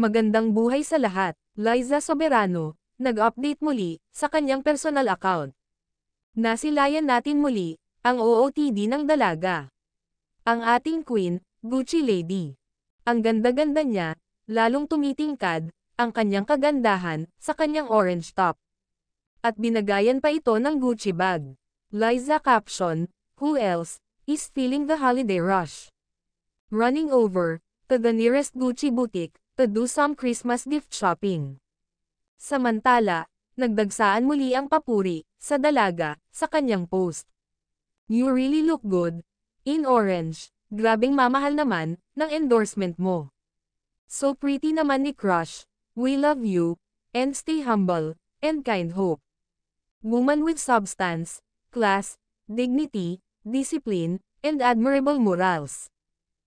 Magandang buhay sa lahat. Liza Soberano, nag-update muli sa kanyang personal account. Nasilayan natin muli ang OOTD ng dalaga. Ang ating queen, Gucci Lady. Ang ganda-ganda niya, lalong tumitingkad ang kanyang kagandahan sa kanyang orange top. At binagayan pa ito ng Gucci bag. Liza caption, "Who else is feeling the holiday rush? Running over to the nearest Gucci boutique to do some Christmas gift shopping." Samantala, nagdagsaan muli ang papuri sa dalaga sa kanyang post. "You really look good in orange. Grabeng mamahal naman ng endorsement mo. So pretty naman ni Crush. We love you, and stay humble and kind hope. Woman with substance, class, dignity, discipline, and admirable morals.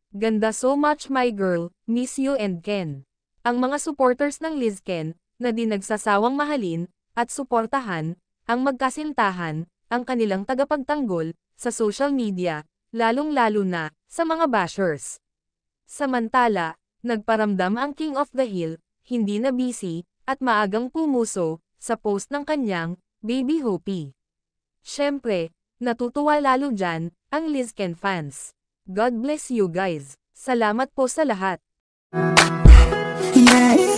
Ganda so much my girl, miss you and Ken." Ang mga supporters ng Liz Ken, na di nagsasawang mahalin, at suportahan, ang magkasintahan, ang kanilang tagapagtanggol, sa social media, lalong-lalo na, sa mga bashers. Samantala, nagparamdam ang King of the Hill, hindi na busy, at maagang pumuso, sa post ng kanyang, Baby Hopi. Syempre, natutuwa lalo dyan, ang Liz Ken fans. God bless you guys. Salamat po sa lahat. Yeah.